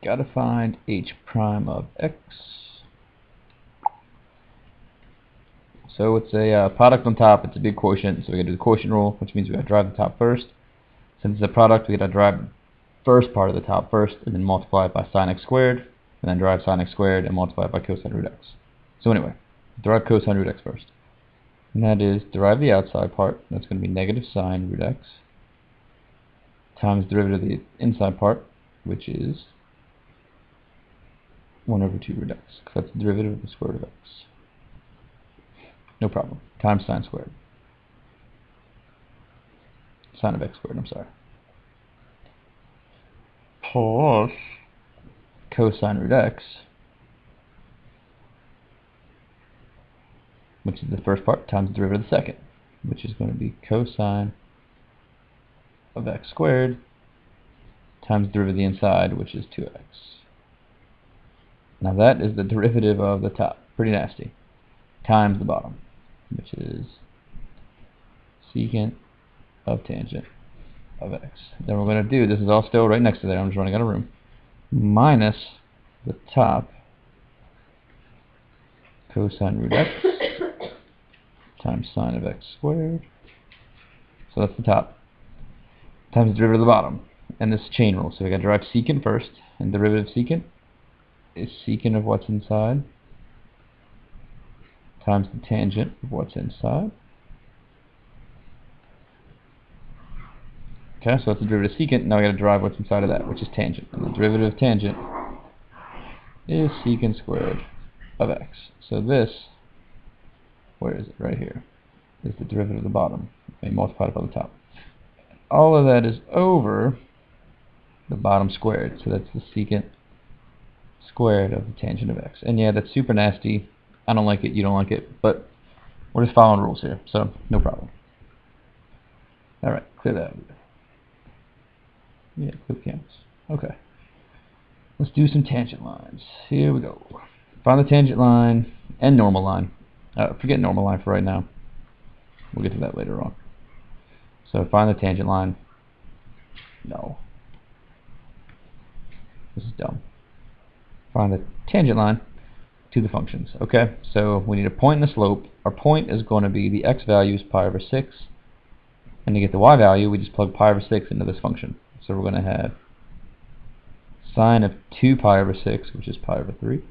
Gotta find h prime of x. So it's a product on top. It's a big quotient, so we gotta do the quotient rule, which means we gotta drive the top first. Since it's a product, we gotta drive the first part of the top first, and then multiply it by sine x squared, and then drive sine x squared and multiply it by cosine root x. So anyway, derive cosine root x first. And that is derive the outside part. That's going to be negative sine root x times derivative of the inside part, which is 1 over 2 root x, because that's the derivative of the square root of x. No problem. Times sine squared. Sine of x squared, I'm sorry. Plus cosine root x, which is the first part, times the derivative of the second, which is going to be cosine of x squared times the derivative of the inside, which is 2x. Now that is the derivative of the top, pretty nasty, times the bottom, which is secant of tangent of x. Then we're going to do, this is all still right next to there, I'm just running out of room, minus the top cosine root x times sine of x squared. So that's the top, times the derivative of the bottom. And this chain rule, so we got to derive secant first, and derivative of secant is secant of what's inside times the tangent of what's inside. Okay, so that's the derivative of secant. Now we got to derive what's inside of that, which is tangent. And the derivative of tangent is secant squared of x. So this, where is it? Right here, is the derivative of the bottom, and multiplied by the top. All of that is over the bottom squared, so that's the secant squared of the tangent of x. And yeah, that's super nasty. I don't like it, you don't like it, but we're just following rules here, so no problem. Alright, clear that. Yeah, clear the canvas. Okay. Let's do some tangent lines. Here we go. Find the tangent line and normal line. Forget normal line for right now. We'll get to that later on. So find the tangent line. No. This is dumb. Find the tangent line to the functions. Okay, so we need a point and a slope. Our point is going to be the x value is pi over 6. And to get the y value, we just plug pi over 6 into this function. So we're going to have sine of 2 pi over 6, which is pi over 3,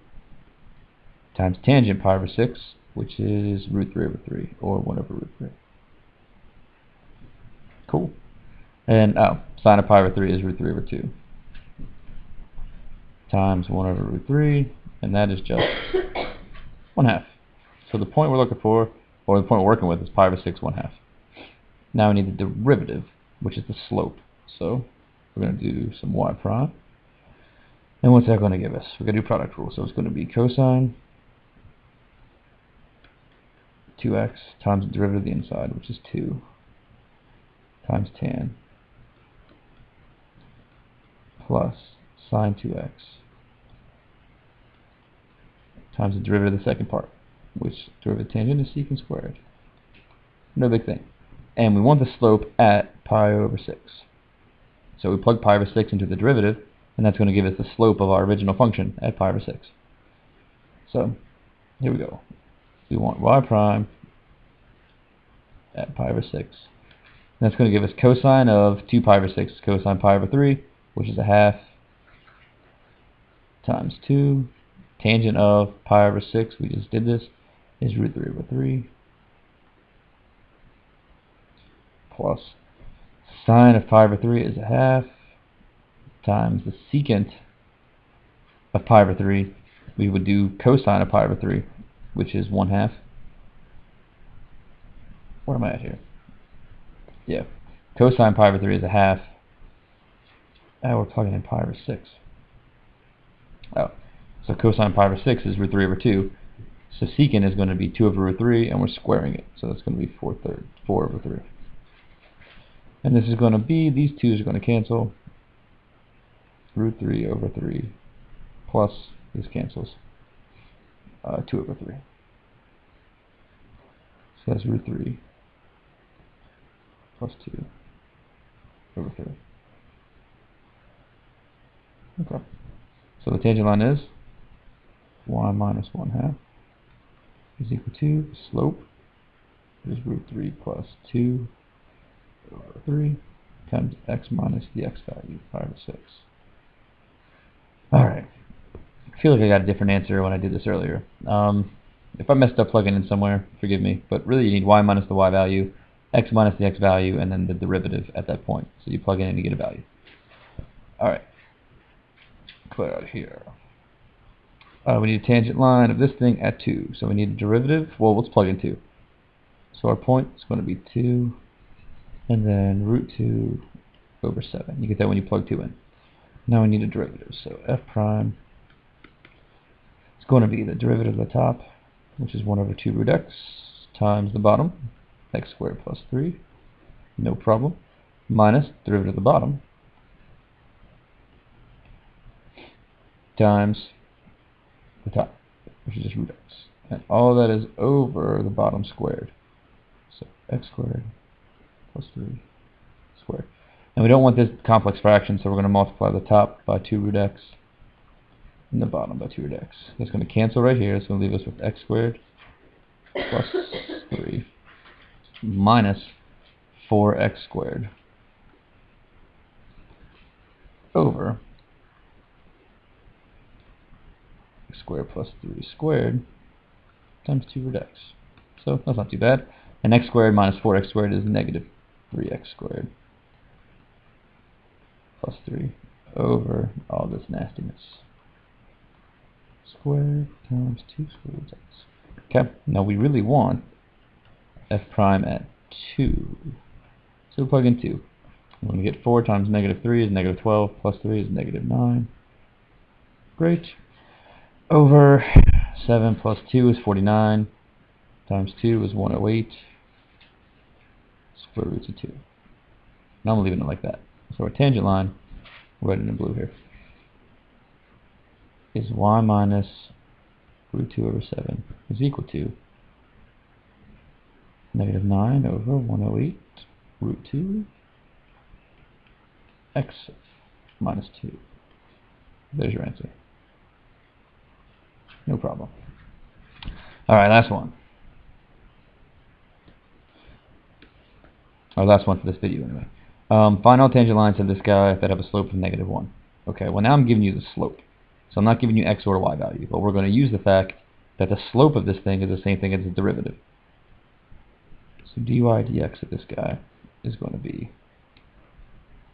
times tangent pi over 6, which is root 3 over 3, or 1 over root 3. Cool. And sine of pi over 3 is root 3 over 2, times 1 over root 3, and that is just 1/2. So the point we're looking for, or the point we're working with, is pi over 6 1/2. Now we need the derivative, which is the slope. So we're going to do some y prime. And what's that going to give us? We're going to do product rule. So it's going to be cosine 2x times the derivative of the inside, which is 2, times tan, plus sine 2x times the derivative of the second part, which derivative of tangent is secant squared. No big thing. And we want the slope at pi over 6. So we plug pi over 6 into the derivative, and that's going to give us the slope of our original function at pi over 6. So here we go. We want y prime at pi over 6. And that's going to give us cosine of 2 pi over 6 is cosine pi over 3, which is 1/2, times 2. Tangent of pi over 6, we just did this, is root 3 over 3, plus sine of pi over 3 is 1/2, times the secant of pi over 3. We would do cosine of pi over 3, which is 1/2. Where am I at here? Yeah, cosine pi over 3 is 1/2. Oh, we're plugging in pi over 6. Oh, so cosine pi over 6 is root 3 over 2. So secant is going to be 2 over root 3, and we're squaring it. So that's going to be 4 over 3. And this is going to be, these 2's are going to cancel. Root 3 over 3 plus, this cancels, 2 over 3. So that's root 3 plus 2 over 3. Okay. tangent line is y minus 1/2 is equal to slope is root 3 plus 2 over 3 times x minus the x value, 5 or 6. Alright, I feel like I got a different answer when I did this earlier. If I messed up plugging in somewhere, forgive me, but really you need y minus the y value, x minus the x value, and then the derivative at that point. So you plug in and you get a value. Alright, clear out here. We need a tangent line of this thing at 2. So we need a derivative. Well, let's plug in 2. So our point is going to be 2, and then root 2 over 7. You get that when you plug 2 in. Now we need a derivative. So f prime is going to be the derivative of the top, which is 1 over 2 root x, times the bottom, x squared plus 3, no problem, minus derivative of the bottom, times the top, which is just root x. And all that is over the bottom squared. So x squared plus 3 squared. And we don't want this complex fraction, so we're going to multiply the top by 2 root x and the bottom by 2 root x. That's going to cancel right here. It's going to leave us with x squared plus 3 minus 4x squared over x squared plus 3 squared times 2 root x. So that's not too bad. And x squared minus 4x squared is negative 3x squared plus 3 over all this nastiness. Squared times 2 square root x. Okay, now we really want f prime at 2. So we plug in 2. We're going to get 4 times negative 3 is negative 12, plus 3 is negative 9. Great. Over 7 plus 2 is 49, times 2 is 108, square roots of 2. Now I'm leaving it like that. So our tangent line, red and in blue here, is y minus root 2 over 7 is equal to negative 9 over 108 root 2 x minus 2. There's your answer. No problem. Alright, last one. Or last one for this video anyway. Find all tangent lines of this guy that have a slope of negative 1. Okay, well now I'm giving you the slope. So I'm not giving you x or y value, but we're going to use the fact that the slope of this thing is the same thing as the derivative. So dy dx of this guy is going to be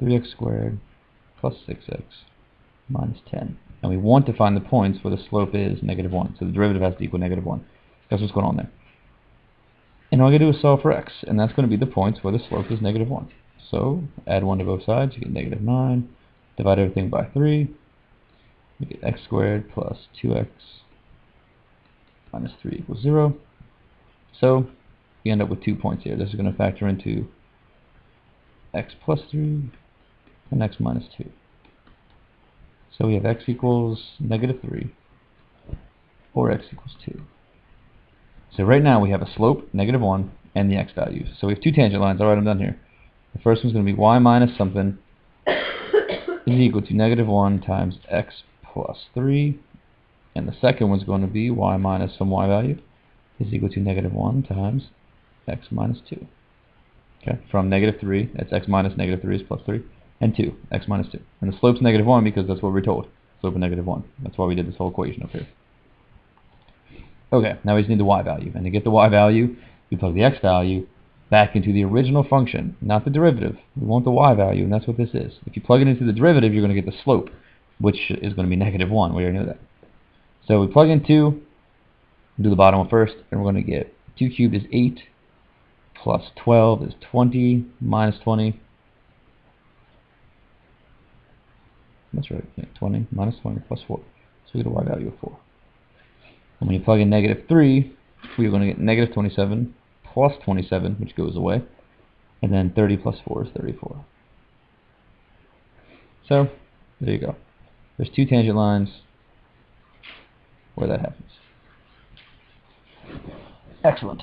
3x squared plus 6x minus 10. And we want to find the points where the slope is negative 1. So the derivative has to equal negative 1. That's what's going on there. And all I got to do is solve for x. And that's going to be the points where the slope is negative 1. So add 1 to both sides. You get negative 9. Divide everything by 3. You get x squared plus 2x minus 3 equals 0. So you end up with 2 points here. This is going to factor into x plus 3 and x minus 2. So we have x equals negative 3 or x equals 2. So right now we have a slope, negative 1, and the x values. So we have two tangent lines. All right, I'm done here. The first one's going to be y minus something is equal to negative 1 times x plus 3. And the second one's going to be y minus some y value is equal to negative 1 times x minus 2. Okay, from negative 3, that's x minus negative 3 is plus 3, and 2, x minus 2. And the slope's negative 1 because that's what we're told. Slope of negative 1. That's why we did this whole equation up here. Okay, now we just need the y value. And to get the y value, we plug the x value back into the original function, not the derivative. We want the y value, and that's what this is. If you plug it into the derivative, you're going to get the slope, which is going to be negative 1. We already know that. So we plug in 2, do the bottom one first, and we're going to get 2 cubed is 8, plus 12 is 20, minus 20. That's right, yeah, 20 minus 20 plus 4. So we get a y value of 4. And when you plug in negative 3, we're going to get negative 27 plus 27, which goes away. And then 30 plus 4 is 34. So, there you go. There's two tangent lines where that happens. Excellent.